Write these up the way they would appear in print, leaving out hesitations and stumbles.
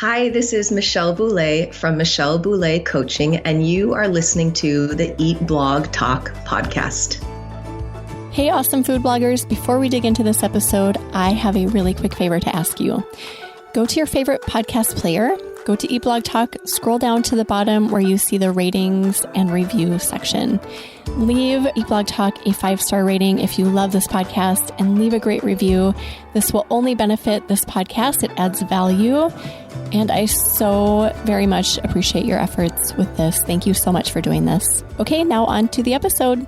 Hi, this is Michelle Boulé from Michelle Boulé Coaching, and you are listening to the Eat Blog Talk podcast. Hey, awesome food bloggers. Before we dig into this episode, I have a really quick favor to ask you. Go to your favorite podcast player, go to Eat Blog Talk, scroll down to the bottom where you see the ratings and review section. Leave Eat Blog Talk a 5-star rating if you love this podcast and leave a great review. This will only benefit this podcast. It adds value. And I so very much appreciate your efforts with this. Thank you so much for doing this. Okay, now on to the episode.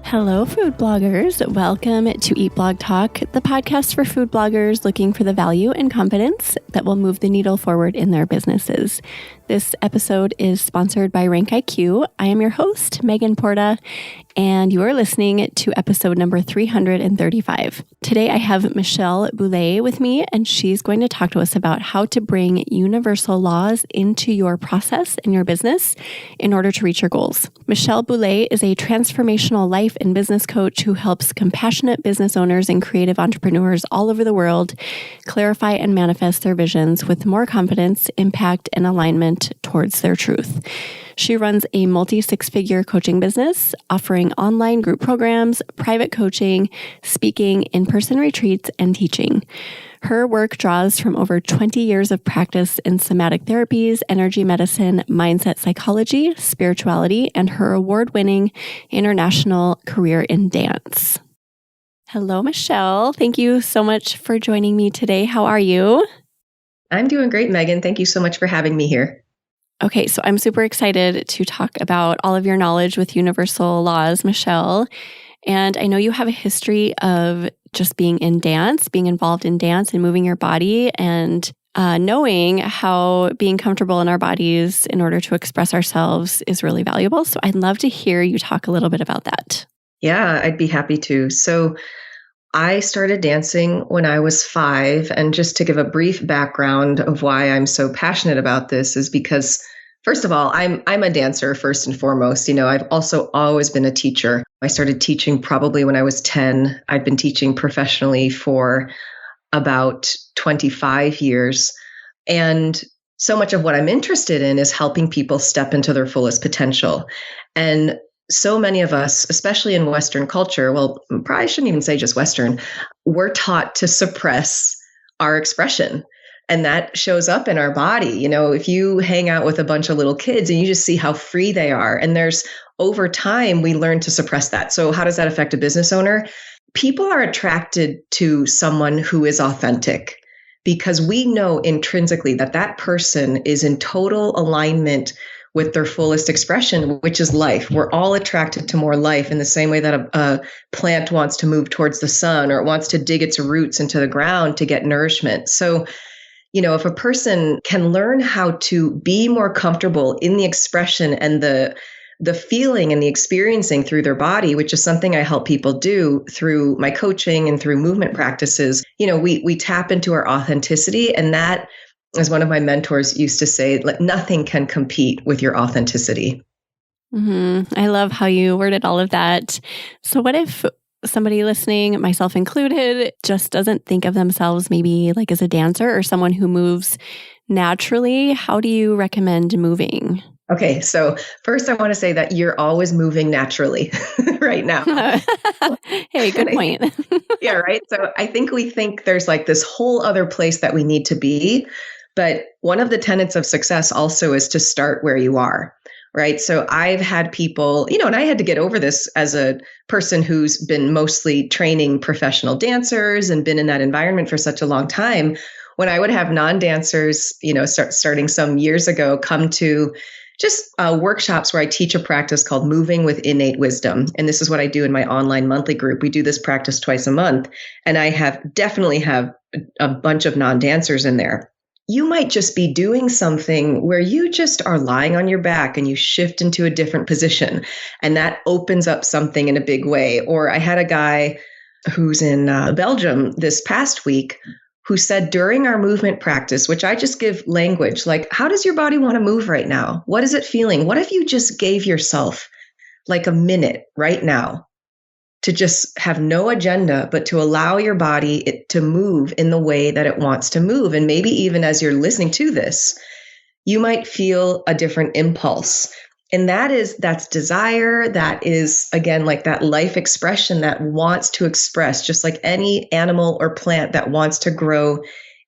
Hello, food bloggers. Welcome to Eat Blog Talk, the podcast for food bloggers looking for the value and confidence that will move the needle forward in their businesses. This episode is sponsored by RankIQ. I am your host, Megan Porta, and you are listening to episode number 335. Today, I have Michelle Boulé with me, and she's going to talk to us about how to bring universal laws into your process and your business in order to reach your goals. Michelle Boulé is a transformational life and business coach who helps compassionate business owners and creative entrepreneurs all over the world clarify and manifest their visions with more confidence, impact, and alignment towards their truth. She runs a multi-six-figure coaching business, offering online group programs, private coaching, speaking, in-person retreats, and teaching. Her work draws from over 20 years of practice in somatic therapies, energy medicine, mindset psychology, spirituality, and her award-winning international career in dance. Hello, Michelle. Thank you so much for joining me today. How are you? I'm doing great, Megan. Thank you so much for having me here. Okay, so I'm super excited to talk about all of your knowledge with universal laws, Michelle. And I know you have a history of just being in dance, being involved in dance and moving your body and knowing how being comfortable in our bodies in order to express ourselves is really valuable. So I'd love to hear you talk a little bit about that. Yeah, I'd be happy to. So I started dancing when I was 5. And just to give a brief background of why I'm so passionate about this is because, first of all, I'm a dancer first and foremost. You know, I've also always been a teacher. I started teaching probably when I was 10. I've been teaching professionally for about 25 years. And so much of what I'm interested in is helping people step into their fullest potential. And so many of us, especially in Western culture, well, probably shouldn't even say just Western, we're taught to suppress our expression. And that shows up in our body. You know, if you hang out with a bunch of little kids and you just see how free they are, and over time, we learn to suppress that. So how does that affect a business owner? People are attracted to someone who is authentic because we know intrinsically that that person is in total alignment with their fullest expression, which is life. We're all attracted to more life in the same way that a plant wants to move towards the sun or it wants to dig its roots into the ground to get nourishment. So, you know, if a person can learn how to be more comfortable in the expression and the feeling and the experiencing through their body, which is something I help people do through my coaching and through movement practices, you know, we tap into our authenticity. And that, as one of my mentors used to say, like, nothing can compete with your authenticity. Mm-hmm. I love how you worded all of that. So what if somebody listening, myself included, just doesn't think of themselves maybe like as a dancer or someone who moves naturally? How do you recommend moving? Okay, so first I want to say that you're always moving naturally right now. Hey, good point. Yeah, right. So I think we think there's like this whole other place that we need to be. But one of the tenets of success also is to start where you are, right? So I've had people, you know, and I had to get over this as a person who's been mostly training professional dancers and been in that environment for such a long time. When I would have non-dancers, you know, starting some years ago, come to just workshops where I teach a practice called Moving with Innate Wisdom. And this is what I do in my online monthly group. We do this practice twice a month. And I definitely have a bunch of non-dancers in there. You might just be doing something where you just are lying on your back and you shift into a different position. And that opens up something in a big way. Or I had a guy who's in Belgium this past week who said during our movement practice, which I just give language, like, how does your body want to move right now? What is it feeling? What if you just gave yourself like a minute right now to just have no agenda, but to allow your body to move in the way that it wants to move. And maybe even as you're listening to this, you might feel a different impulse. And that's desire. That is, again, like that life expression that wants to express, just like any animal or plant that wants to grow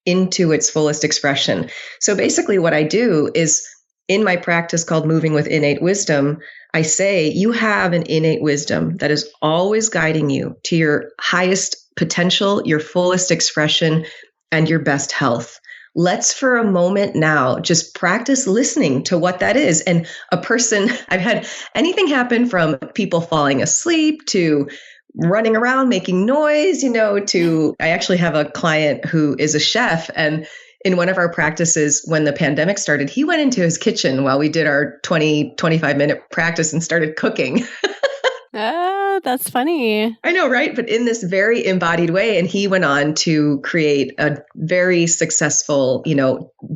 into its fullest expression. So basically what I do is, in my practice called Moving with Innate Wisdom, I say you have an innate wisdom that is always guiding you to your highest potential, your fullest expression, and your best health. Let's for a moment now just practice listening to what that is. And I've had anything happen from people falling asleep to running around making noise, to I actually have a client who is a chef, and in one of our practices, when the pandemic started, he went into his kitchen while we did our 25-minute practice and started cooking. That's funny. I know, right? But in this very embodied way. And he went on to create a very successful,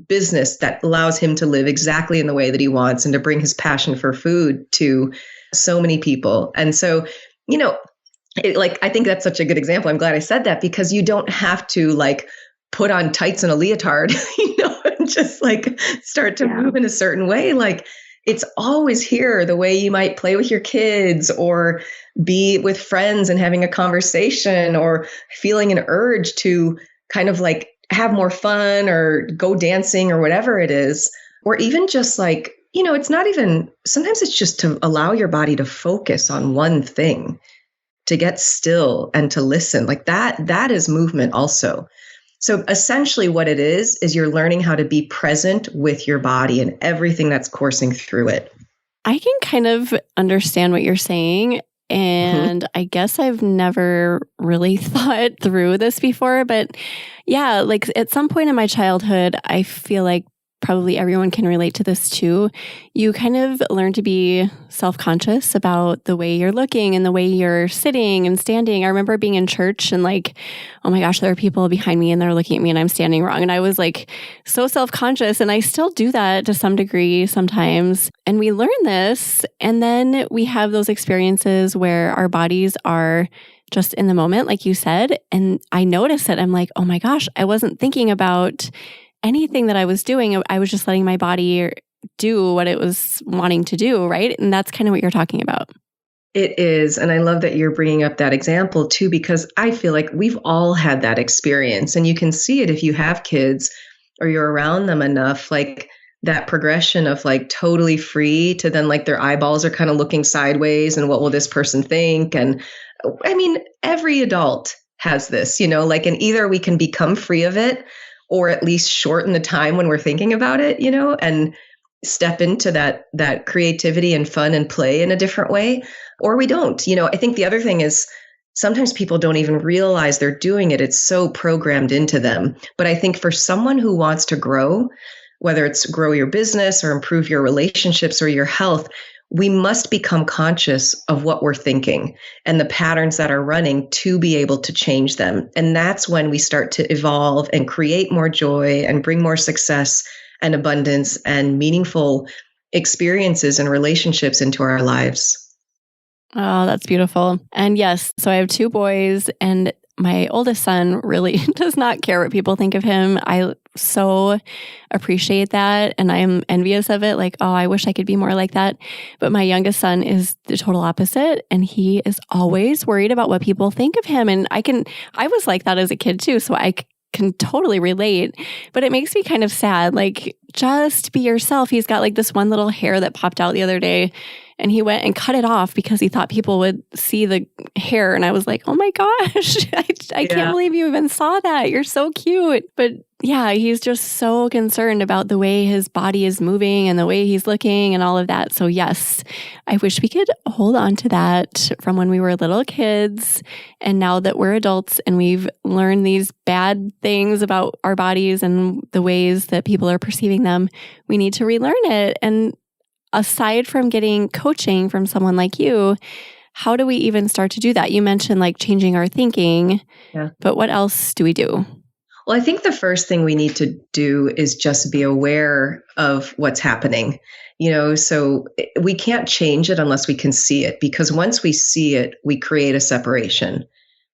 business that allows him to live exactly in the way that he wants and to bring his passion for food to so many people. And so, I think that's such a good example. I'm glad I said that, because you don't have to put on tights and a leotard, and just start to move in a certain way. It's always here, the way you might play with your kids or be with friends and having a conversation, or feeling an urge to kind of have more fun or go dancing or whatever it is. Or even just it's not even, sometimes it's just to allow your body to focus on one thing, to get still and to listen. That is movement also. So essentially what it is you're learning how to be present with your body and everything that's coursing through it. I can kind of understand what you're saying. And I guess I've never really thought through this before. But yeah, at some point in my childhood, I feel like probably everyone can relate to this too. You kind of learn to be self-conscious about the way you're looking and the way you're sitting and standing. I remember being in church and oh my gosh, there are people behind me and they're looking at me and I'm standing wrong. And I was so self-conscious, and I still do that to some degree sometimes. And we learn this, and then we have those experiences where our bodies are just in the moment, like you said. And I notice it. I'm like, oh my gosh, I wasn't thinking about anything that I was doing. I was just letting my body do what it was wanting to do, right? And that's kind of what you're talking about. It is. And I love that you're bringing up that example too, because I feel like we've all had that experience, and you can see it if you have kids or you're around them enough, that progression of totally free to then their eyeballs are kind of looking sideways and what will this person think? And I mean, every adult has this, and either we can become free of it, or at least shorten the time when we're thinking about it, and step into that creativity and fun and play in a different way, or we don't. I think the other thing is sometimes people don't even realize they're doing it. It's so programmed into them. But I think for someone who wants to grow, whether it's grow your business or improve your relationships or your health, we must become conscious of what we're thinking and the patterns that are running to be able to change them. And that's when we start to evolve and create more joy and bring more success and abundance and meaningful experiences and relationships into our lives. Oh, that's beautiful. And yes, so I have 2 boys, and my oldest son really does not care what people think of him. I so appreciate that, and I am envious of it. Oh, I wish I could be more like that. But my youngest son is the total opposite, and he is always worried about what people think of him. And I was like that as a kid too, so I can totally relate. But it makes me kind of sad. Just be yourself. He's got this one little hair that popped out the other day, and he went and cut it off because he thought people would see the hair. And I was like, oh my gosh, I can't believe you even saw that. You're so cute. But yeah, he's just so concerned about the way his body is moving and the way he's looking and all of that. So yes, I wish we could hold on to that from when we were little kids. And now that we're adults and we've learned these bad things about our bodies and the ways that people are perceiving them, we need to relearn it. And aside from getting coaching from someone like you, how do we even start to do that? You mentioned changing our thinking, but what else do we do? Well, I think the first thing we need to do is just be aware of what's happening. So we can't change it unless we can see it, because once we see it, we create a separation.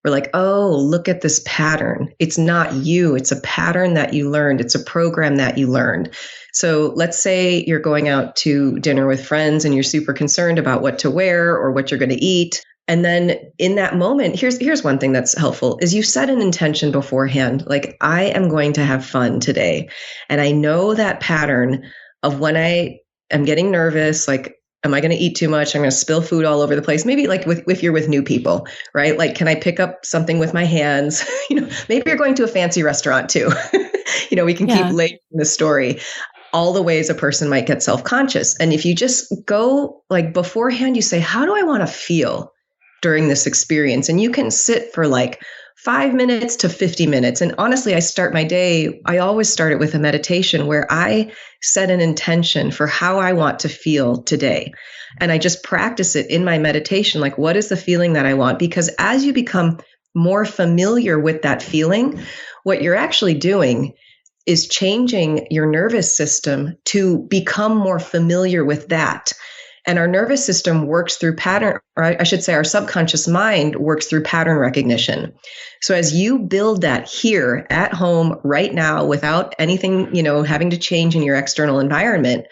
We're like, oh, look at this pattern. It's not you. It's a pattern that you learned. It's a program that you learned. So let's say you're going out to dinner with friends and you're super concerned about what to wear or what you're going to eat. And then in that moment, here's one thing that's helpful is you set an intention beforehand. Like, I am going to have fun today. And I know that pattern of when I am getting nervous, like, am I going to eat too much? I'm going to spill food all over the place. Maybe like if you're with new people, right? Like, can I pick up something with my hands? Maybe you're going to a fancy restaurant too. We can keep layering the story. All the ways a person might get self-conscious. And if you just go like beforehand, you say, how do I want to feel during this experience? And you can sit for like 5 minutes to 50 minutes. And honestly, I always start it with a meditation where I set an intention for how I want to feel today. And I just practice it in my meditation. Like, what is the feeling that I want? Because as you become more familiar with that feeling, what you're actually doing is changing your nervous system to become more familiar with that. And our nervous system works through pattern, or I should say our subconscious mind works through pattern recognition. So as you build that here at home right now without anything, having to change in your external environment,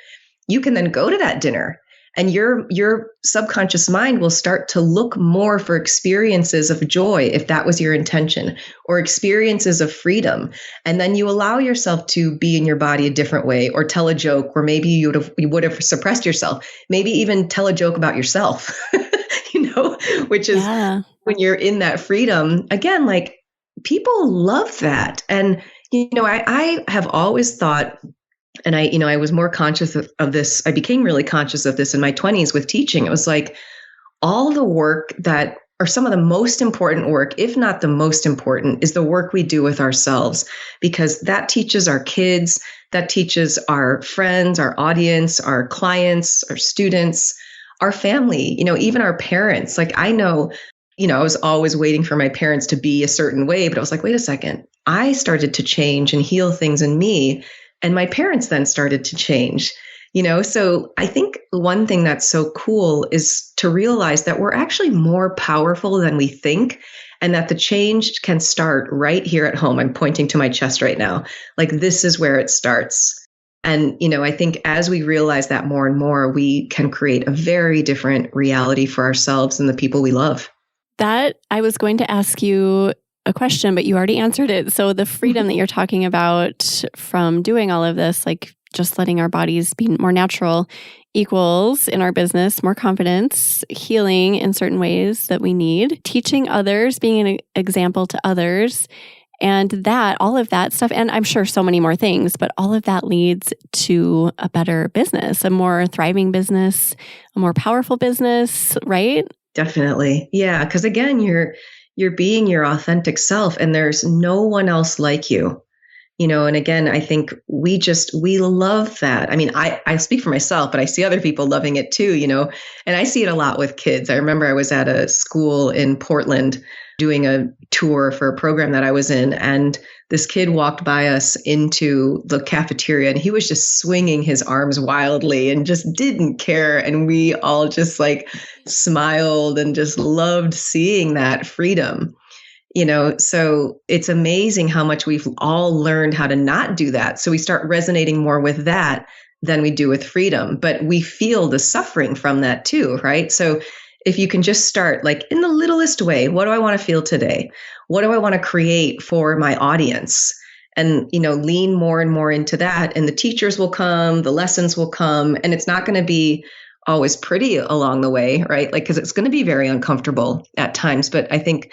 you can then go to that dinner and your subconscious mind will start to look more for experiences of joy, if that was your intention, or experiences of freedom. And then you allow yourself to be in your body a different way, or tell a joke where maybe you would have suppressed yourself, maybe even tell a joke about yourself, which is when you're in that freedom, again, like, people love that. And, I have always thought, and I was more conscious of this. I became really conscious of this in my 20s with teaching. It was like all the work that are some of the most important work, if not the most important, is the work we do with ourselves, because that teaches our kids, that teaches our friends, our audience, our clients, our students, our family, even our parents. Like, I know, I was always waiting for my parents to be a certain way, but I was like, wait a second, I started to change and heal things in me. And my parents then started to change, so I think one thing that's so cool is to realize that we're actually more powerful than we think, and that the change can start right here at home. I'm pointing to my chest right now. Like, this is where it starts. And, I think as we realize that more and more, we can create a very different reality for ourselves and the people we love. That I was going to ask you a question, but you already answered it. So the freedom that you're talking about from doing all of this, like just letting our bodies be more natural, equals in our business more confidence, healing in certain ways that we need, teaching others, being an example to others, and all of that stuff. And I'm sure so many more things, but all of that leads to a better business, a more thriving business, a more powerful business, right? Definitely. Yeah. Because again, you're being your authentic self, and there's no one else like you, and again, I think we love that. I mean, I speak for myself, but I see other people loving it too, and I see it a lot with kids. I remember I was at a school in Portland doing a tour for a program that I was in, and this kid walked by us into the cafeteria, and he was just swinging his arms wildly and just didn't care. And we all just like smiled and just loved seeing that freedom, so it's amazing how much we've all learned how to not do that. So we start resonating more with that than we do with freedom, but we feel the suffering from that too, right? So if you can just start like in the littlest way, what do I want to feel today? What do I want to create for my audience? And, lean more and more into that. And the teachers will come, the lessons will come, and it's not going to be always pretty along the way, right? Like, because it's going to be very uncomfortable at times. But I think,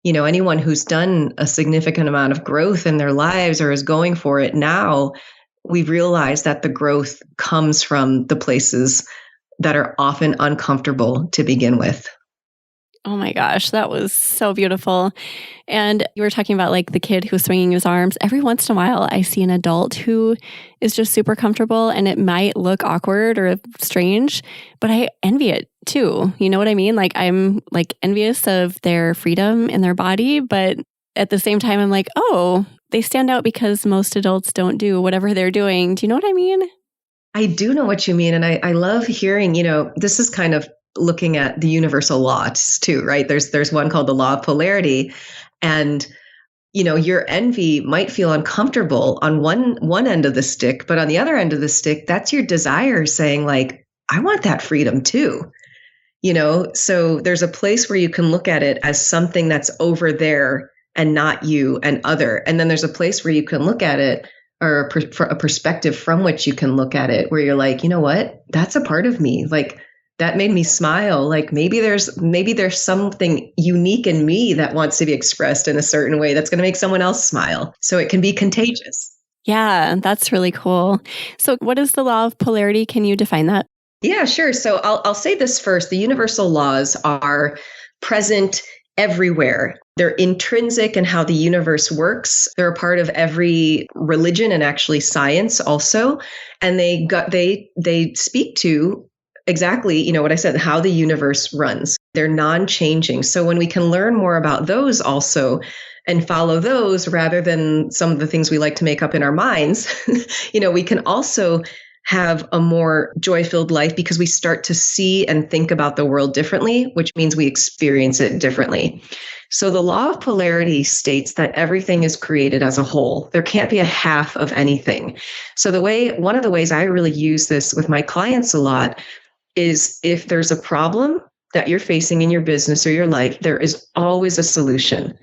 anyone who's done a significant amount of growth in their lives or is going for it now, we've realized that the growth comes from the places that are often uncomfortable to begin with. Oh my gosh, that was so beautiful. And you were talking about like the kid who's swinging his arms. Every once in a while, I see an adult who is just super comfortable, and it might look awkward or strange, but I envy it too. You know what I mean? Like, I'm like envious of their freedom in their body, but at the same time, I'm like, oh, they stand out because most adults don't do whatever they're doing. Do you know what I mean? I do know what you mean. And I love hearing, this is kind of looking at the universal laws too, right? There's one called the law of polarity. And your envy might feel uncomfortable on one end of the stick, but on the other end of the stick, that's your desire saying like, I want that freedom too. So there's a place where you can look at it as something that's over there and not you and other. And then there's a place where you can look at it or a perspective from which you can look at it where you're like, you know what, that's a part of me. Like that made me smile. Like maybe there's something unique in me that wants to be expressed in a certain way that's going to make someone else smile. So it can be contagious. Yeah, that's really cool. So what is the law of polarity? Can you define that? Yeah, sure. So I'll say this first. The universal laws are present everywhere. They're intrinsic in how the universe works. They're a part of every religion and actually science also. And they speak to exactly, what I said, how the universe runs. They're non-changing. So when we can learn more about those also and follow those rather than some of the things we like to make up in our minds, we can also have a more joy-filled life because we start to see and think about the world differently, which means we experience it differently. So the law of polarity states that everything is created as a whole. There can't be a half of anything. So one of the ways I really use this with my clients a lot is if there's a problem that you're facing in your business or your life, there is always a solution.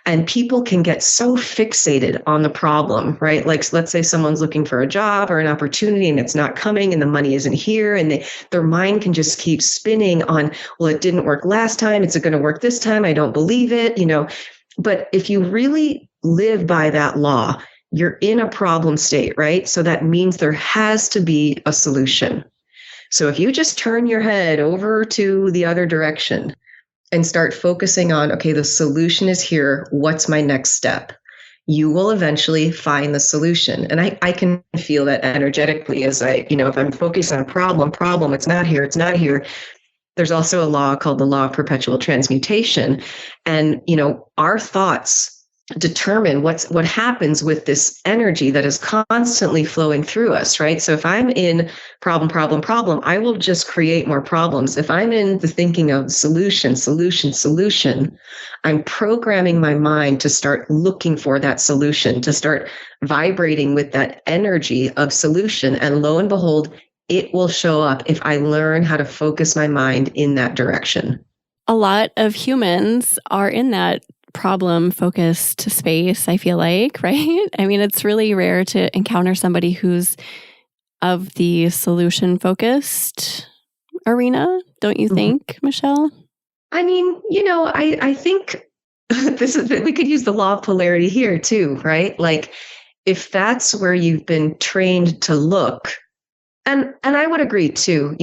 And people can get so fixated on the problem, right? Like, let's say someone's looking for a job or an opportunity and it's not coming and the money isn't here. And their mind can just keep spinning on, well, it didn't work last time. Is it going to work this time? I don't believe it, But if you really live by that law, you're in a problem state, right? So that means there has to be a solution. So if you just turn your head over to the other direction and start focusing on, okay, the solution is here. What's my next step? You will eventually find the solution. And I can feel that energetically as if I'm focused on problem, it's not here. There's also a law called the law of perpetual transmutation. And, our thoughts determine what happens with this energy that is constantly flowing through us, right? So if I'm in problem, I will just create more problems. If I'm in the thinking of solution, I'm programming my mind to start looking for that solution, to start vibrating with that energy of solution. And lo and behold, it will show up if I learn how to focus my mind in that direction. A lot of humans are in that problem-focused space, I feel like, right? I mean, it's really rare to encounter somebody who's of the solution-focused arena, don't you think, Michelle? I mean, I think we could use the law of polarity here too, right? Like if that's where you've been trained to look, and I would agree too,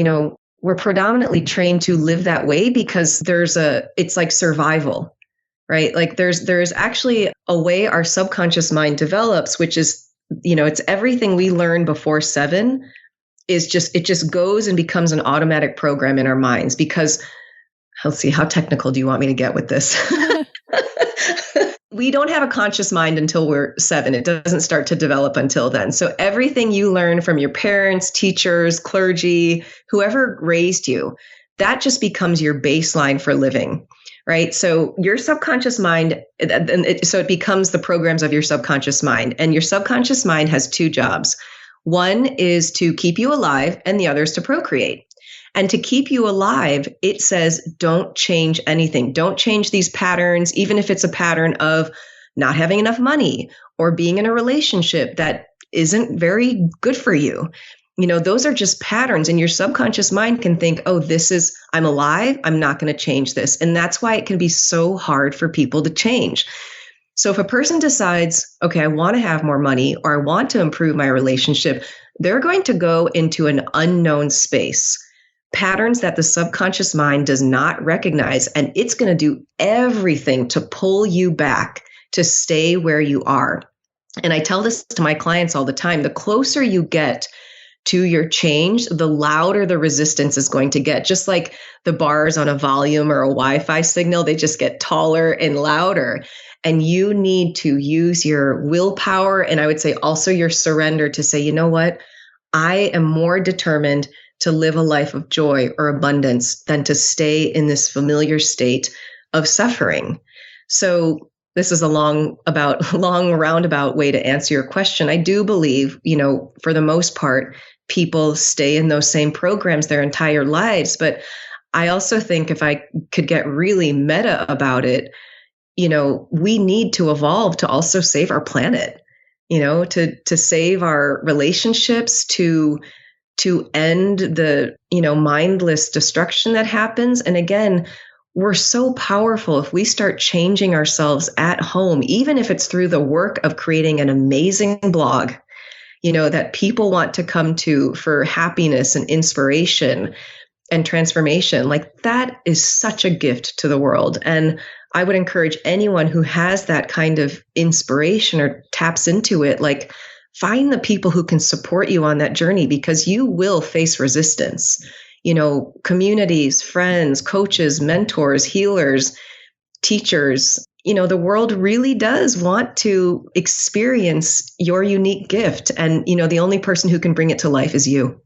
we're predominantly trained to live that way because it's like survival. Right? Like there's actually a way our subconscious mind develops, which is, it's everything we learn before 7 it just goes and becomes an automatic program in our minds because, let's see, how technical do you want me to get with this? We don't have a conscious mind until we're 7. It doesn't start to develop until then. So everything you learn from your parents, teachers, clergy, whoever raised you, that just becomes your baseline for living. Right. So your subconscious mind, so it becomes the programs of your subconscious mind. And your subconscious mind has 2 jobs. One is to keep you alive and the other is to procreate. And to keep you alive, it says, don't change anything. Don't change these patterns, even if it's a pattern of not having enough money or being in a relationship that isn't very good for you. Those are just patterns, and your subconscious mind can think, oh, I'm alive. I'm not going to change this. And that's why it can be so hard for people to change. So if a person decides, okay, I want to have more money or I want to improve my relationship, they're going to go into an unknown space, patterns that the subconscious mind does not recognize. And it's going to do everything to pull you back to stay where you are. And I tell this to my clients all the time. The closer you get to your change, the louder the resistance is going to get. Just like the bars on a volume or a Wi-Fi signal, they just get taller and louder. And you need to use your willpower, and I would say also your surrender, to say, you know what? I am more determined to live a life of joy or abundance than to stay in this familiar state of suffering. So this is a long roundabout way to answer your question. I do believe, for the most part, people stay in those same programs their entire lives. But I also think, if I could get really meta about it, we need to evolve to also save our planet, to save our relationships, to end the, mindless destruction that happens. And again, we're so powerful if we start changing ourselves at home, even if it's through the work of creating an amazing blog, that people want to come to for happiness and inspiration and transformation. Like, that is such a gift to the world. And I would encourage anyone who has that kind of inspiration or taps into it, like, find the people who can support you on that journey, because you will face resistance. Communities, friends, coaches, mentors, healers, teachers, the world really does want to experience your unique gift. And, the only person who can bring it to life is you.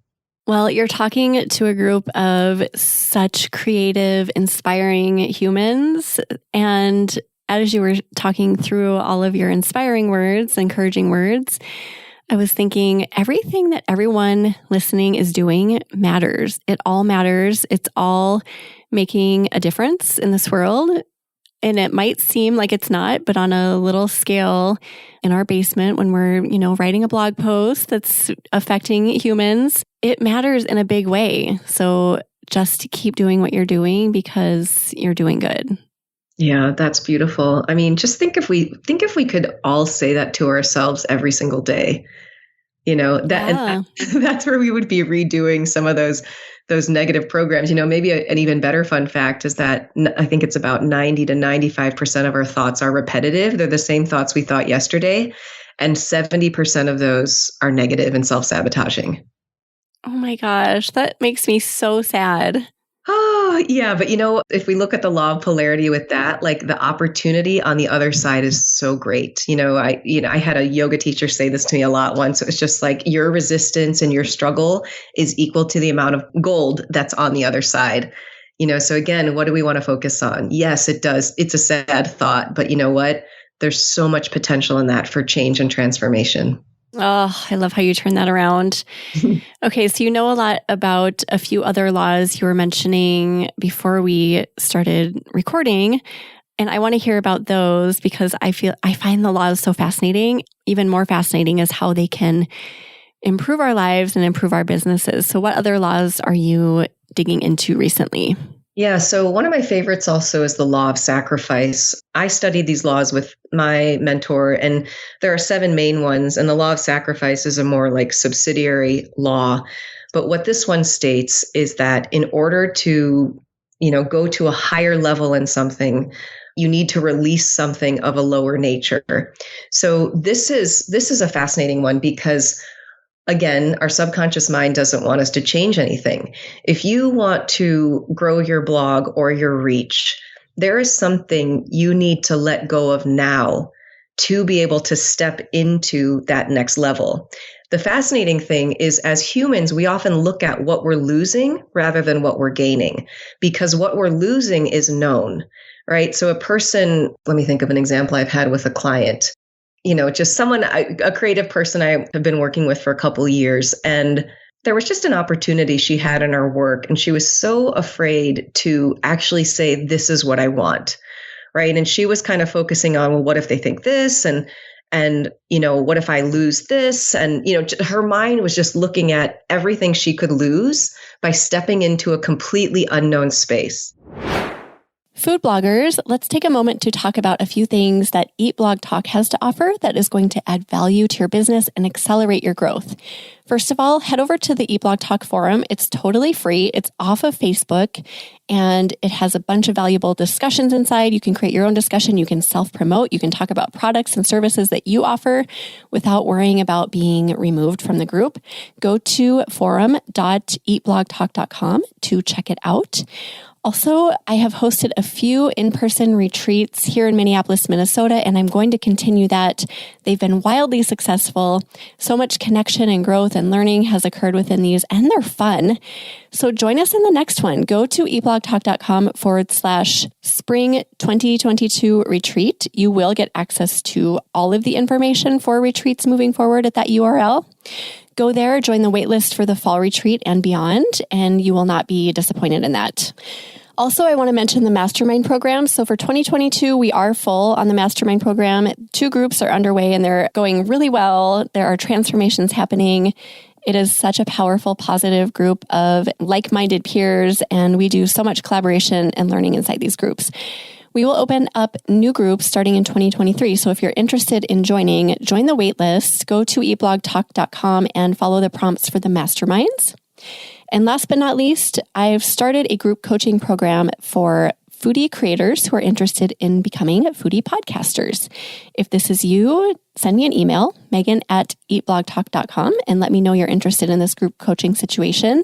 Well, you're talking to a group of such creative, inspiring humans. And as you were talking through all of your inspiring words, encouraging words, I was thinking everything that everyone listening is doing matters. It all matters. It's all making a difference in this world. And it might seem like it's not, but on a little scale in our basement, when we're, writing a blog post that's affecting humans, it matters in a big way. So just keep doing what you're doing, because you're doing good. Yeah, that's beautiful. I mean, just think if we could all say that to ourselves every single day, that's where we would be redoing some of those negative programs. Maybe an even better fun fact is that I think it's about 90 to 95% of our thoughts are repetitive. They're the same thoughts we thought yesterday. And 70% of those are negative and self-sabotaging. Oh my gosh, that makes me so sad. Oh, yeah. But, if we look at the law of polarity with that, like, the opportunity on the other side is so great. I had a yoga teacher say this to me a lot once. It was just like, your resistance and your struggle is equal to the amount of gold that's on the other side. So again, what do we want to focus on? Yes, it does. It's a sad thought, but you know what? There's so much potential in that for change and transformation. Oh, I love how you turn that around. Okay, so you know a lot about a few other laws you were mentioning before we started recording, and I want to hear about those, because I find the laws so fascinating. Even more fascinating is how they can improve our lives and improve our businesses. So what other laws are you digging into recently? Yeah, so one of my favorites also is the law of sacrifice. I studied these laws with my mentor, and there are 7 main ones, and the law of sacrifice is a more like subsidiary law. But what this one states is that in order to, go to a higher level in something, you need to release something of a lower nature. So this is a fascinating one, because again, our subconscious mind doesn't want us to change anything. If you want to grow your blog or your reach, there is something you need to let go of now to be able to step into that next level. The fascinating thing is, as humans, we often look at what we're losing rather than what we're gaining, because what we're losing is known, right? So a person, let me think of an example I've had with a client. Just someone, a creative person I have been working with for a couple of years. And there was just an opportunity she had in her work. And she was so afraid to actually say, this is what I want. Right. And she was kind of focusing on, well, what if they think this? And what if I lose this? And, her mind was just looking at everything she could lose by stepping into a completely unknown space. Food bloggers, let's take a moment to talk about a few things that Eat Blog Talk has to offer that is going to add value to your business and accelerate your growth. First of all, head over to the Eat Blog Talk forum. It's totally free. It's off of Facebook, and it has a bunch of valuable discussions inside. You can create your own discussion. You can self-promote. You can talk about products and services that you offer without worrying about being removed from the group. Go to forum.eatblogtalk.com to check it out. Also, I have hosted a few in-person retreats here in Minneapolis, Minnesota, and I'm going to continue that. They've been wildly successful. So much connection and growth and learning has occurred within these, and they're fun. So join us in the next one. Go to eblogtalk.com/spring 2022 retreat. You will get access to all of the information for retreats moving forward at that URL. Go there, join the waitlist for the fall retreat and beyond, and you will not be disappointed in that. Also, I want to mention the mastermind program. So for 2022, we are full on the mastermind program. 2 groups are underway and they're going really well. There are transformations happening. It is such a powerful, positive group of like-minded peers, and we do so much collaboration and learning inside these groups. We will open up new groups starting in 2023. So if you're interested in joining, join the waitlist. Go to eblogtalk.com and follow the prompts for the masterminds. And last but not least, I've started a group coaching program for foodie creators who are interested in becoming foodie podcasters. If this is you, send me an email, megan@eatblogtalk.com, and let me know you're interested in this group coaching situation.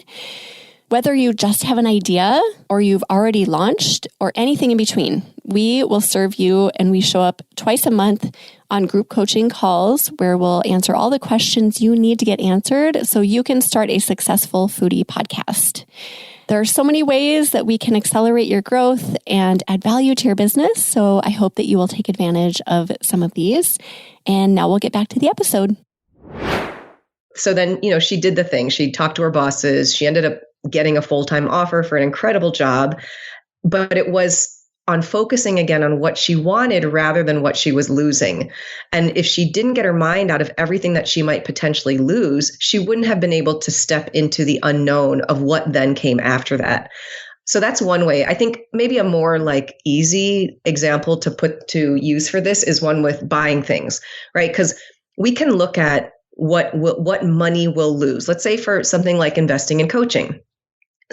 Whether you just have an idea or you've already launched or anything in between, we will serve you, and we show up twice a month on group coaching calls where we'll answer all the questions you need to get answered so you can start a successful foodie podcast. There are so many ways that we can accelerate your growth and add value to your business. So I hope that you will take advantage of some of these. And now we'll get back to the episode. So then, she did the thing. She talked to her bosses. She ended up getting a full-time offer for an incredible job, but it was on focusing again on what she wanted rather than what she was losing. And if she didn't get her mind out of everything that she might potentially lose, she wouldn't have been able to step into the unknown of what then came after that. So that's one way. I think maybe a more easy example to put to use for this is one with buying things, right? Because we can look at what money will lose. Let's say for something like investing in coaching.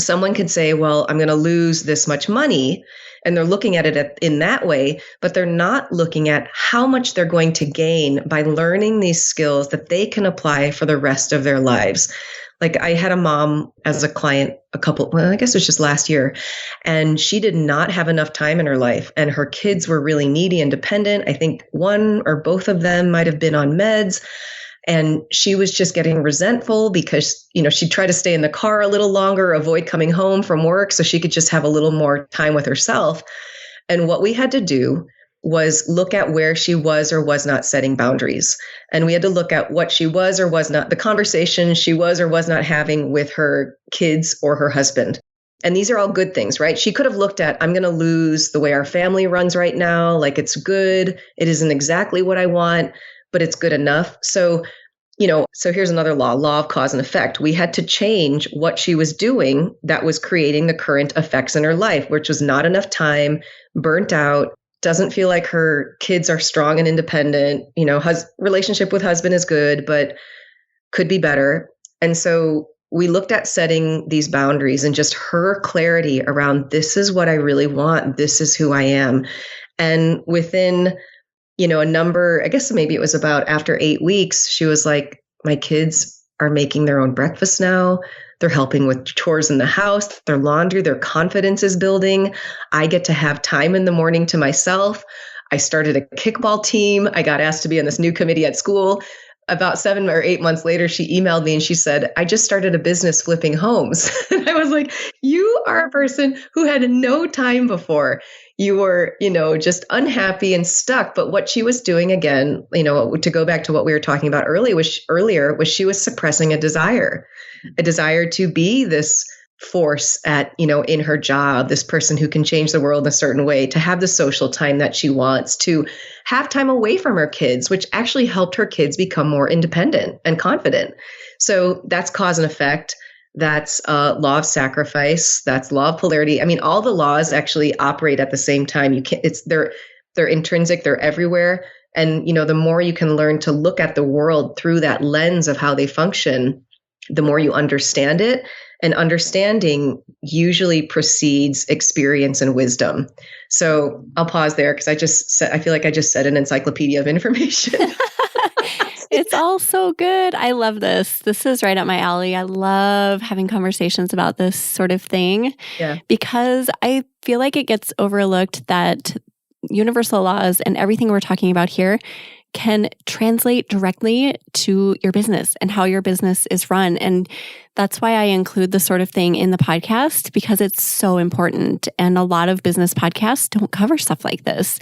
Someone could say, well, I'm going to lose this much money, and they're looking at it in that way, but they're not looking at how much they're going to gain by learning these skills that they can apply for the rest of their lives. I had a mom as a client I guess it was just last year, and she did not have enough time in her life, and her kids were really needy and dependent. I think one or both of them might have been on meds. And she was just getting resentful because, she'd try to stay in the car a little longer, avoid coming home from work so she could just have a little more time with herself. And what we had to do was look at where she was or was not setting boundaries. And we had to look at what she was or was not, the conversation she was or was not having with her kids or her husband. And these are all good things, right? She could have looked at, I'm going to lose the way our family runs right now. It's good. It isn't exactly what I want, but it's good enough. So here's another law of cause and effect. We had to change what she was doing that was creating the current effects in her life, which was not enough time, burnt out, doesn't feel like her kids are strong and independent. Relationship with husband is good, but could be better. And so we looked at setting these boundaries and just her clarity around, this is what I really want. This is who I am. And within a number, I guess maybe it was about after 8 weeks, she was like, my kids are making their own breakfast now. They're helping with chores in the house, their laundry, their confidence is building. I get to have time in the morning to myself. I started a kickball team. I got asked to be on this new committee at school. About 7 or 8 months later, she emailed me and she said, I just started a business flipping homes. And I was like, you are a person who had no time before. You were, just unhappy and stuck. But what she was doing again, to go back to what we were talking about earlier was she was suppressing a desire to be this force in her job, this person who can change the world in a certain way, to have the social time that she wants, to have time away from her kids, which actually helped her kids become more independent and confident. So that's cause and effect. That's law of sacrifice. That's law of polarity. I mean, all the laws actually operate at the same time. They're intrinsic. They're everywhere. And, the more you can learn to look at the world through that lens of how they function, the more you understand it. And understanding usually precedes experience and wisdom. So I'll pause there because I feel like I just said an encyclopedia of information. It's all so good. I love this. This is right up my alley. I love having conversations about this sort of thing because I feel like it gets overlooked that universal laws and everything we're talking about here can translate directly to your business and how your business is run. And that's why I include this sort of thing in the podcast, because it's so important. And a lot of business podcasts don't cover stuff like this.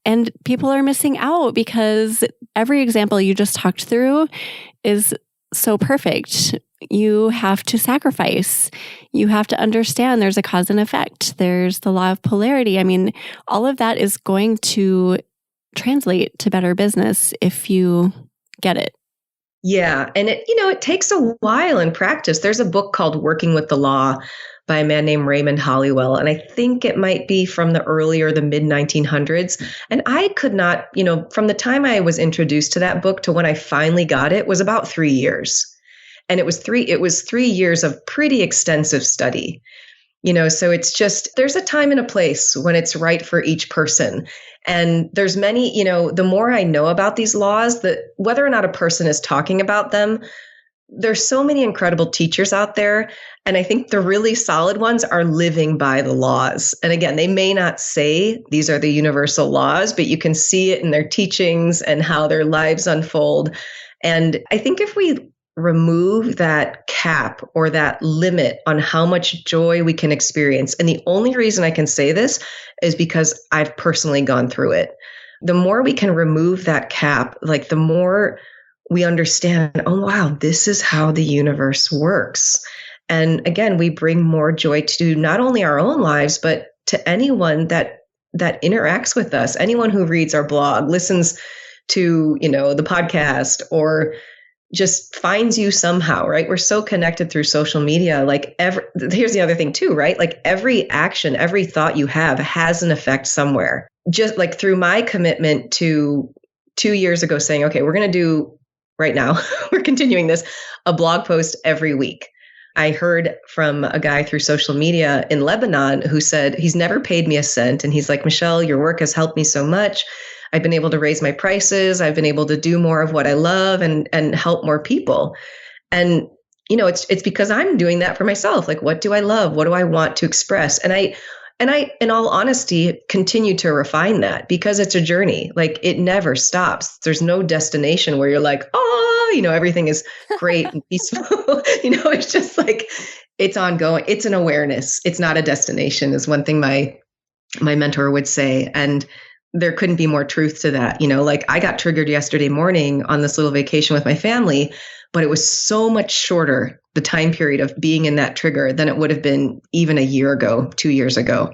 And people are missing out because every example you just talked through is so perfect. You have to sacrifice. You have to understand there's a cause and effect. There's the law of polarity. I mean, all of that is going to translate to better business if you get it. Yeah. And it takes a while in practice. There's a book called Working with the Law by a man named Raymond Hollywell. And I think it might be from the mid 1900s. And I could not, from the time I was introduced to that book to when I finally got it was about 3 years. And it was 3 years of pretty extensive study. So it's just, there's a time and a place when it's right for each person. And there's many, the more I know about these laws, that whether or not a person is talking about them, there's so many incredible teachers out there. And I think the really solid ones are living by the laws. And again, they may not say these are the universal laws, but you can see it in their teachings and how their lives unfold. And I think if we remove that cap or that limit on how much joy we can experience. And the only reason I can say this is because I've personally gone through it. The more we can remove that cap, like the more we understand, oh, wow, this is how the universe works. And again, we bring more joy to not only our own lives, but to anyone that interacts with us, anyone who reads our blog, listens to, the podcast, or just finds you somehow, right? We're so connected through social media. Here's the other thing too, right? Like every action, every thought you have has an effect somewhere. Just like through my commitment to 2 years ago saying, okay, we're going to do right now, we're continuing this, a blog post every week. I heard from a guy through social media in Lebanon who said he's never paid me a cent. And he's like, Michelle, your work has helped me so much. I've been able to raise my prices. I've been able to do more of what I love and help more people. And, it's because I'm doing that for myself. Like, what do I love? What do I want to express? And I, in all honesty, continue to refine that because it's a journey. Like it never stops. There's no destination where you're like, everything is great and peaceful. It's just like, it's ongoing. It's an awareness. It's not a destination is one thing my mentor would say. And there couldn't be more truth to that. Like I got triggered yesterday morning on this little vacation with my family, but it was so much shorter, the time period of being in that trigger, than it would have been even a year ago, 2 years ago.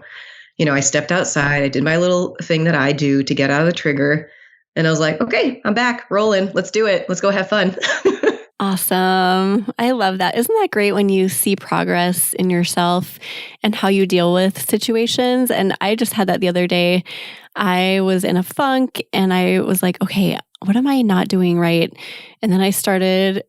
I stepped outside, I did my little thing that I do to get out of the trigger. And I was like, okay, I'm back, rolling. Let's do it. Let's go have fun. Awesome. I love that. Isn't that great when you see progress in yourself and how you deal with situations? And I just had that the other day. I was in a funk and I was like, okay, what am I not doing right? And then I started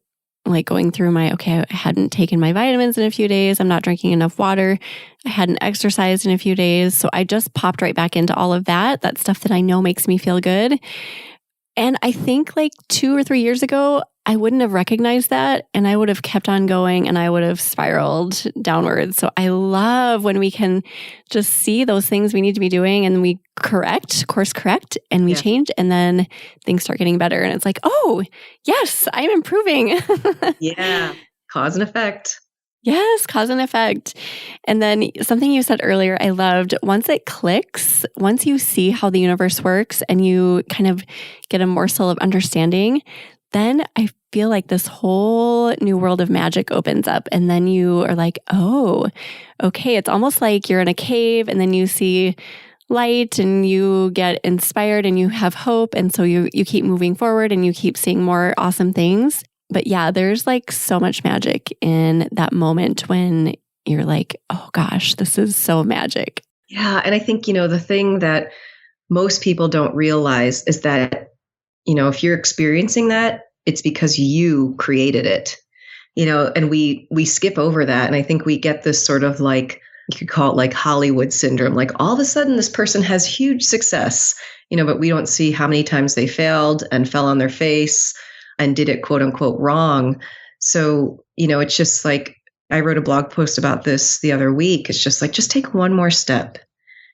going through I hadn't taken my vitamins in a few days. I'm not drinking enough water. I hadn't exercised in a few days. So I just popped right back into all of that stuff that I know makes me feel good. And I think 2 or 3 years ago, I wouldn't have recognized that and I would have kept on going and I would have spiraled downwards. So I love when we can just see those things we need to be doing and we course correct and we change and then things start getting better. And it's like, oh, yes, I'm improving. Yeah. Cause and effect. Yes, cause and effect. And then something you said earlier, I loved, once it clicks, once you see how the universe works and you kind of get a morsel of understanding, then I feel like this whole new world of magic opens up. And then you are like, oh, okay. It's almost like you're in a cave and then you see light and you get inspired and you have hope. And so you keep moving forward and you keep seeing more awesome things. But yeah, there's so much magic in that moment when you're like, oh gosh, this is so magic. Yeah. And I think, the thing that most people don't realize is that, if you're experiencing that, it's because you created it, and we skip over that. And I think we get this sort of you could call it Hollywood syndrome. Like all of a sudden this person has huge success, but we don't see how many times they failed and fell on their face. and did it quote unquote wrong. So, it's just like, I wrote a blog post about this the other week. It's just like, just take one more step.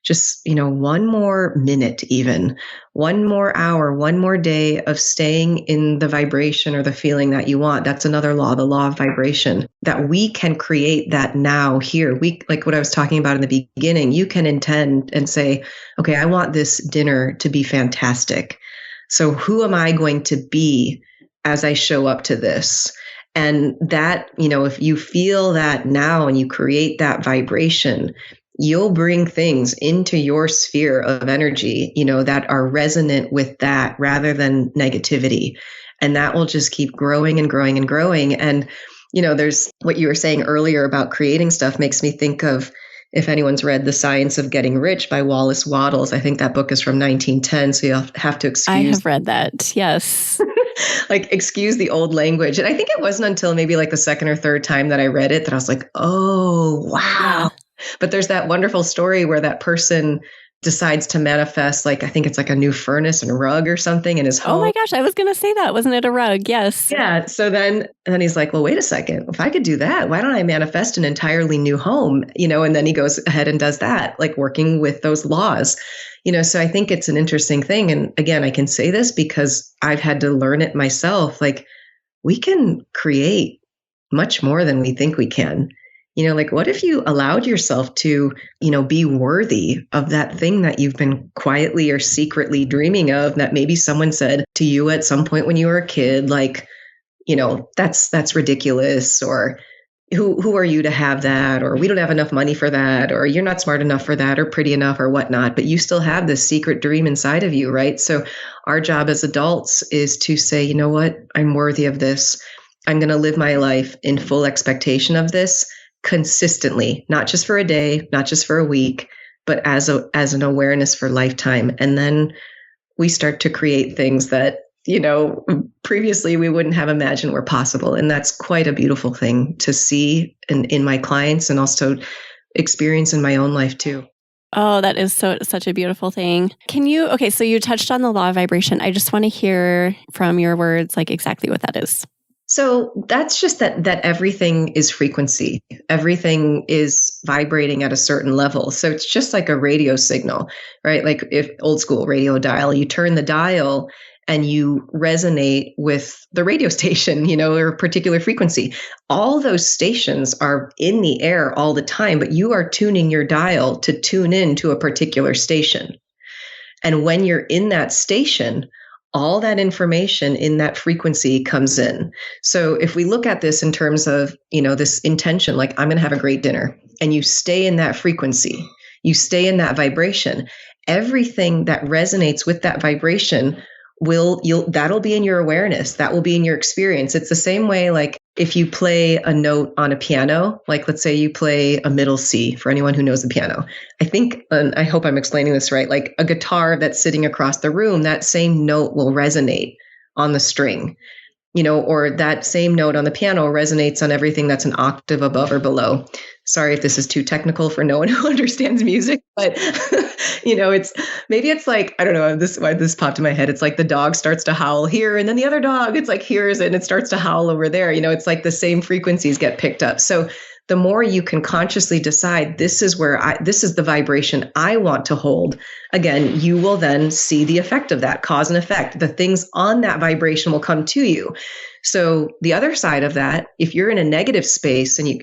Just, one more minute, even 1 more hour, 1 more day of staying in the vibration or the feeling that you want. That's another law, the law of vibration, that we can create that now here. We, like what I was talking about in the beginning, you can intend and say, okay, I want this dinner to be fantastic. So who am I going to be as I show up to this? And that, if you feel that now and you create that vibration, you'll bring things into your sphere of energy, that are resonant with that rather than negativity. And that will just keep growing and growing and growing. And, there's what you were saying earlier about creating stuff makes me think of, if anyone's read The Science of Getting Rich by Wallace Wattles. I think that book is from 1910. So you'll have to excuse. I have read that. Yes. Like, excuse the old language. And I think it wasn't until maybe like the second or third time that I read it that I was like, oh, wow. Yeah. But there's that wonderful story where that person decides to manifest, like, I think it's like a new furnace and rug or something in his home. Oh my gosh, I was going to say that. Wasn't it a rug? Yes. Yeah. So then he's like, well, wait a second. If I could do that, why don't I manifest an entirely new home? And then he goes ahead and does that, like working with those laws. So I think it's an interesting thing. And again, I can say this because I've had to learn it myself. Like, we can create much more than we think we can. Like, what if you allowed yourself to, be worthy of that thing that you've been quietly or secretly dreaming of, that maybe someone said to you at some point when you were a kid, like, that's ridiculous, or who are you to have that, or we don't have enough money for that, or you're not smart enough for that, or pretty enough, or whatnot. But you still have this secret dream inside of you, right? So our job as adults is to say, you know what, I'm worthy of this. I'm going to live my life in full expectation of this, consistently, not just for a day, not just for a week, but as an awareness for lifetime. And then we start to create things that, previously we wouldn't have imagined were possible. And that's quite a beautiful thing to see in my clients, and also experience in my own life too. Oh, that is such a beautiful thing. So you touched on the law of vibration. I just want to hear from your words, like, exactly what that is. So that's just that everything is frequency. Everything is vibrating at a certain level. So it's just like a radio signal, right? Like, if old school radio dial, you turn the dial and you resonate with the radio station, or a particular frequency. All those stations are in the air all the time, but you are tuning your dial to tune in to a particular station. And when you're in that station, all that information in that frequency comes in. So if we look at this in terms of, this intention, like, I'm going to have a great dinner, and you stay in that frequency, you stay in that vibration, everything that resonates with that vibration that'll be in your awareness. That will be in your experience. It's the same way, like, if you play a note on a piano, like, let's say you play a middle C, for anyone who knows the piano. I think, and I hope I'm explaining this right, like a guitar that's sitting across the room, that same note will resonate on the string, or that same note on the piano resonates on everything that's an octave above or below. Sorry if this is too technical for no one who understands music, but it's like, I don't know, why this popped in my head. It's like the dog starts to howl here, and then the other dog, it's like, hears it and it starts to howl over there. It's like the same frequencies get picked up. So the more you can consciously decide, this is the vibration I want to hold, again, you will then see the effect of that, cause and effect. The things on that vibration will come to you. So the other side of that, if you're in a negative space, and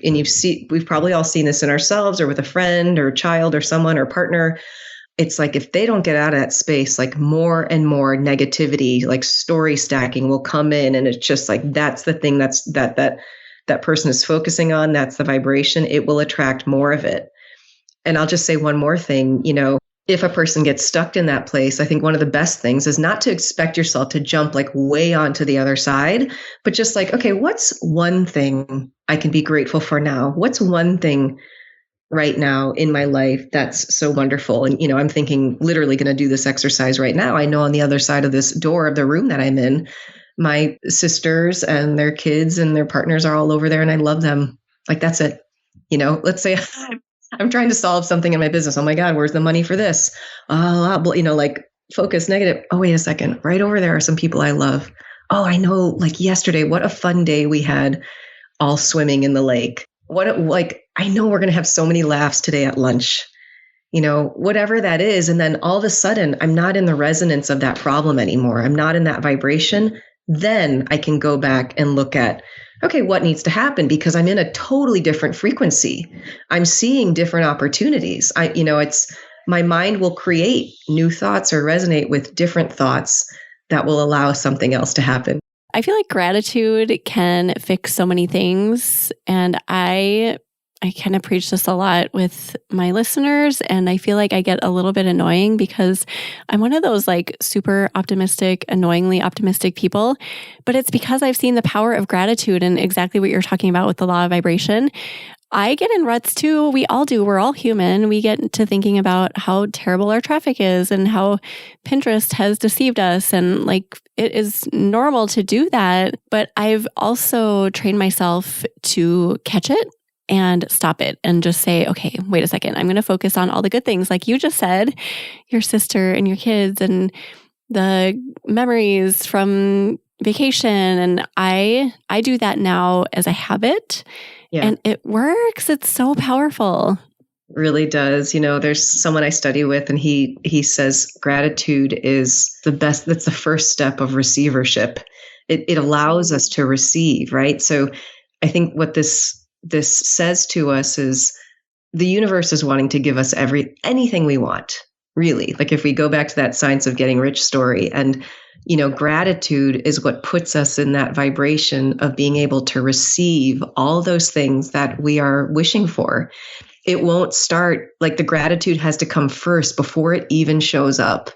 we've probably all seen this in ourselves or with a friend or a child or someone or partner, it's like, if they don't get out of that space, like, more and more negativity, like story stacking, will come in. And it's just like, that's the thing that person is focusing on. That's the vibration. It will attract more of it. And I'll just say one more thing, if a person gets stuck in that place, I think one of the best things is not to expect yourself to jump like way onto the other side, but just like, okay, what's one thing I can be grateful for now? What's one thing right now in my life that's so wonderful? And, I'm thinking, literally going to do this exercise right now. I know on the other side of this door of the room that I'm in, my sisters and their kids and their partners are all over there, and I love them. Like, that's it. Let's say I'm trying to solve something in my business. Oh my God, where's the money for this? Like, focus negative. Oh, wait a second. Right over there are some people I love. oh, I know, like yesterday, what a fun day we had all swimming in the lake. I know we're going to have so many laughs today at lunch, whatever that is. And then all of a sudden, I'm not in the resonance of that problem anymore. I'm not in that vibration. Then I can go back and look at, okay, what needs to happen? Because I'm in a totally different frequency. I'm seeing different opportunities. It's my mind will create new thoughts or resonate with different thoughts that will allow something else to happen. I feel like gratitude can fix so many things. And I kind of preach this a lot with my listeners, and I feel like I get a little bit annoying because I'm one of those like super optimistic, annoyingly optimistic people, but it's because I've seen the power of gratitude and exactly what you're talking about with the law of vibration. I get in ruts too. We all do. We're all human. We get to thinking about how terrible our traffic is and how Pinterest has deceived us. And like, it is normal to do that. But I've also trained myself to catch it and stop it and just say, okay, wait a second. I'm going to focus on all the good things. Like you just said, your sister and your kids and the memories from vacation. And I do that now as a habit. Yeah. And it works. It's so powerful. Really does. There's someone I study with, and he says gratitude is the best. That's the first step of receivership. It allows us to receive, right? So I think what this says to us is the universe is wanting to give us anything we want, really. Like if we go back to that science of getting rich story, and gratitude is what puts us in that vibration of being able to receive all those things that we are wishing for. It won't start, like the gratitude has to come first before it even shows up.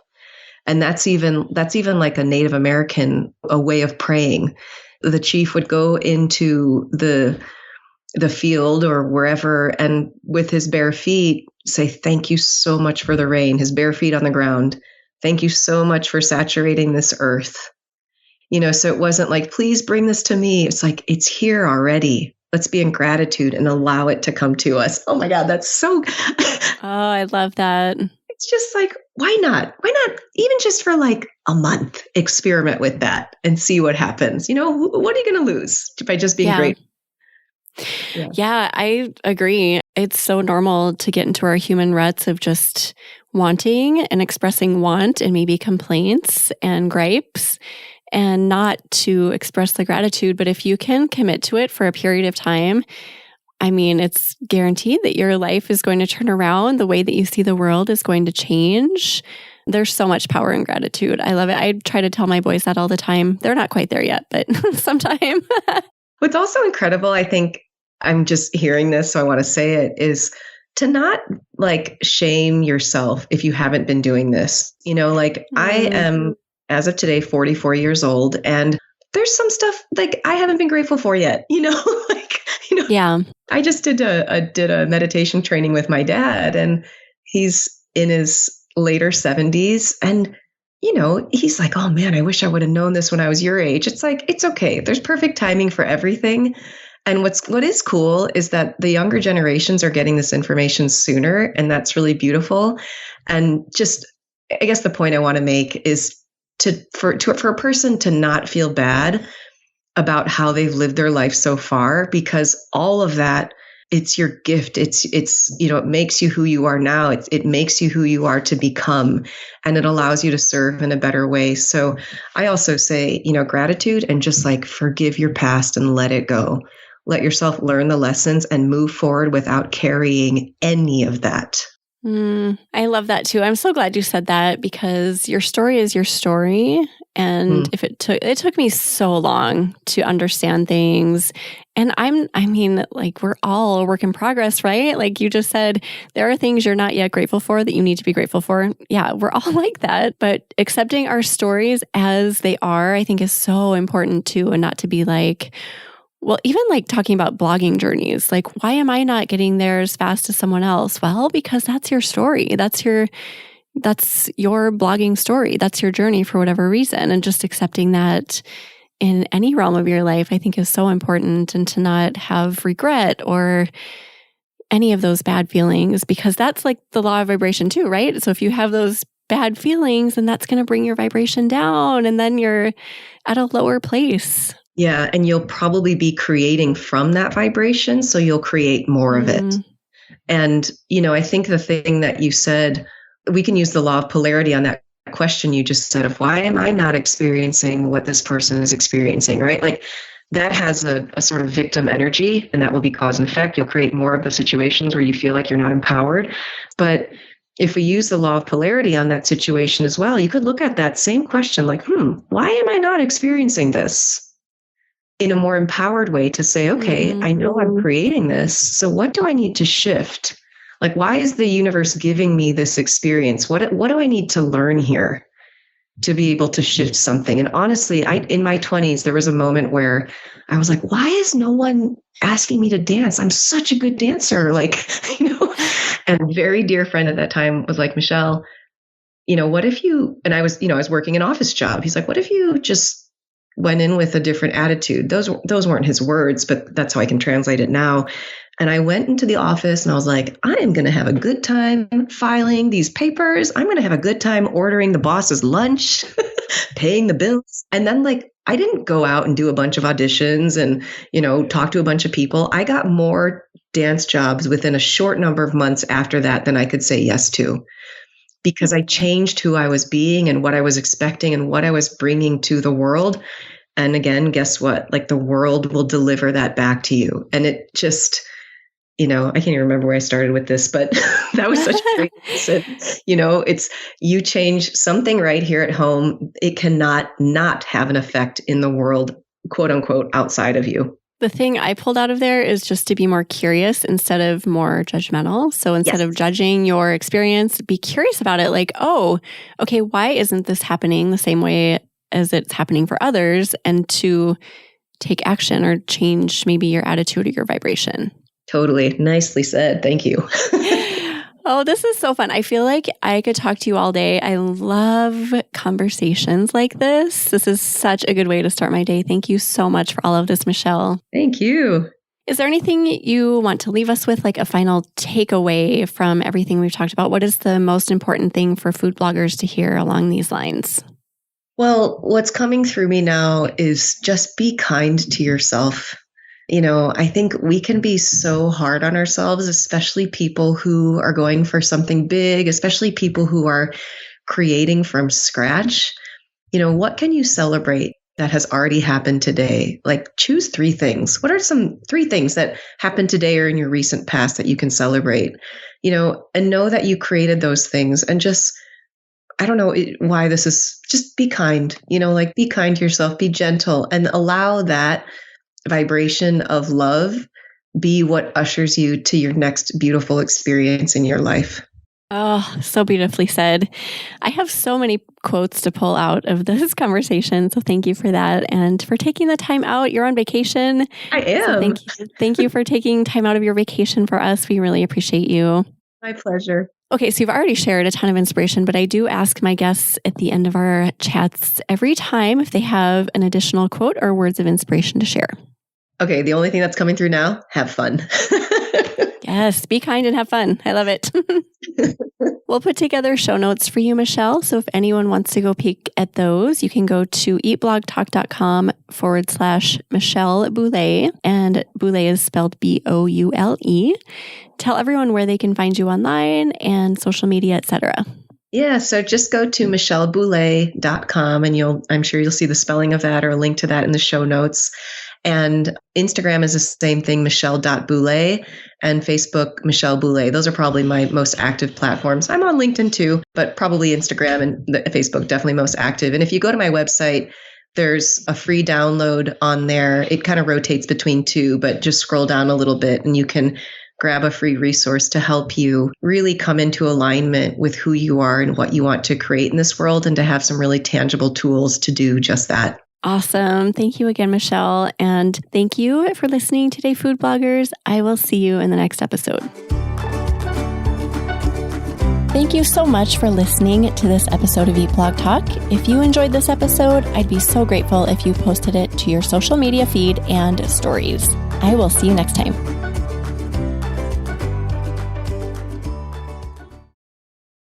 And that's even like a Native American, a way of praying. The chief would go into the field or wherever, and with his bare feet say, thank you so much for the rain, his bare feet on the ground. Thank you so much for saturating this earth. So it wasn't like, please bring this to me. It's like, it's here already. Let's be in gratitude and allow it to come to us. Oh my God, that's so. Oh, I love that. It's just like, why not? Why not even just for like a month, experiment with that and see what happens? What are you going to lose by just being grateful? Yeah, I agree. It's so normal to get into our human ruts of just wanting and expressing want and maybe complaints and gripes and not to express the gratitude. But if you can commit to it for a period of time, I mean, it's guaranteed that your life is going to turn around. The way that you see the world is going to change. There's so much power in gratitude. I love it. I try to tell my boys that all the time. They're not quite there yet, but sometime. What's also incredible, I think, I'm just hearing this, so I want to say it, is to not like shame yourself if you haven't been doing this. I am, as of today, 44 years old, and there's some stuff like I haven't been grateful for yet. Yeah. I just did a meditation training with my dad, and he's in his later 70s, and he's like, oh man, I wish I would have known this when I was your age. It's like, it's okay. There's perfect timing for everything. And what is cool is that the younger generations are getting this information sooner, and that's really beautiful. And just, I guess the point I want to make is for a person to not feel bad about how they've lived their life so far, because all of that, it's your gift. It's it makes you who you are now. It makes you who you are to become, and it allows you to serve in a better way. So I also say, gratitude, and just like forgive your past and let it go. Let yourself learn the lessons and move forward without carrying any of that. I love that too. I'm so glad you said that, because your story is your story. And if it took me so long to understand things. And we're all a work in progress, right? Like you just said, there are things you're not yet grateful for that you need to be grateful for. Yeah, we're all like that. But accepting our stories as they are, I think, is so important too. And not to be like, well, even like talking about blogging journeys, like, why am I not getting there as fast as someone else? Well, because that's your story. That's your blogging story. That's your journey for whatever reason. And just accepting that in any realm of your life, I think, is so important, and to not have regret or any of those bad feelings, because that's like the law of vibration too, right? So if you have those bad feelings, and that's going to bring your vibration down. And then you're at a lower place. Yeah. And you'll probably be creating from that vibration. So you'll create more of it. And, I think the thing that you said, we can use the law of polarity on that question you just said of why am I not experiencing what this person is experiencing, right? Like that has a sort of victim energy, and that will be cause and effect. You'll create more of the situations where you feel like you're not empowered. But if we use the law of polarity on that situation as well, you could look at that same question like, why am I not experiencing this? In a more empowered way to say, okay, I know I'm creating this. So what do I need to shift? Like, why is the universe giving me this experience? What do I need to learn here to be able to shift something? And honestly, in my 20s, there was a moment where I was like, why is no one asking me to dance? I'm such a good dancer. Like, and a very dear friend at that time was like, Michelle, what if you, and I was working an office job. He's like, what if you just went in with a different attitude? Those weren't his words, but that's how I can translate it now. And I went into the office and I was like, I am going to have a good time filing these papers. I'm going to have a good time ordering the boss's lunch, paying the bills. And then I didn't go out and do a bunch of auditions and, talk to a bunch of people. I got more dance jobs within a short number of months after that than I could say yes to, because I changed who I was being and what I was expecting and what I was bringing to the world. And again, guess what? Like the world will deliver that back to you. And it just, I can't even remember where I started with this, but that was such a great lesson. It's you change something right here at home. It cannot not have an effect in the world, quote unquote, outside of you. The thing I pulled out of there is just to be more curious instead of more judgmental. So instead of judging your experience, be curious about it. Like, oh, okay, why isn't this happening the same way as it's happening for others? And to take action or change maybe your attitude or your vibration. Totally. Nicely said. Thank you. Oh, this is so fun. I feel like I could talk to you all day. I love conversations like this. This is such a good way to start my day. Thank you so much for all of this, Michelle. Thank you. Is there anything you want to leave us with, like a final takeaway from everything we've talked about? What is the most important thing for food bloggers to hear along these lines? Well, what's coming through me now is just be kind to yourself. I think we can be so hard on ourselves, especially people who are going for something big, especially people who are creating from scratch. What can you celebrate that has already happened today? Like choose 3 things. What are some 3 things that happened today or in your recent past that you can celebrate? And know that you created those things, and just, I don't know why this is, just be kind, be kind to yourself, be gentle, and allow that vibration of love be what ushers you to your next beautiful experience in your life. Oh, so beautifully said. I have so many quotes to pull out of this conversation. So thank you for that. And for taking the time out. You're on vacation. I am. So thank you for taking time out of your vacation for us. We really appreciate you. My pleasure. Okay, so you've already shared a ton of inspiration, but I do ask my guests at the end of our chats every time if they have an additional quote or words of inspiration to share. Okay, the only thing that's coming through now, have fun. Yes, be kind and have fun. I love it. We'll put together show notes for you, Michelle. So if anyone wants to go peek at those, you can go to eatblogtalk.com/Michelle Boulé. And Boulé is spelled Boule. Tell everyone where they can find you online and social media, etc. Yeah, so just go to michelleboulé.com and I'm sure you'll see the spelling of that or a link to that in the show notes. And Instagram is the same thing, michelle.boulé, and Facebook, Michelle Boulé. Those are probably my most active platforms. I'm on LinkedIn too, but probably Instagram and Facebook definitely most active. And if you go to my website, there's a free download on there. It kind of rotates between 2, but just scroll down a little bit and you can grab a free resource to help you really come into alignment with who you are and what you want to create in this world, and to have some really tangible tools to do just that. Awesome. Thank you again, Michelle. And thank you for listening today, food bloggers. I will see you in the next episode. Thank you so much for listening to this episode of Eat Blog Talk. If you enjoyed this episode, I'd be so grateful if you posted it to your social media feed and stories. I will see you next time.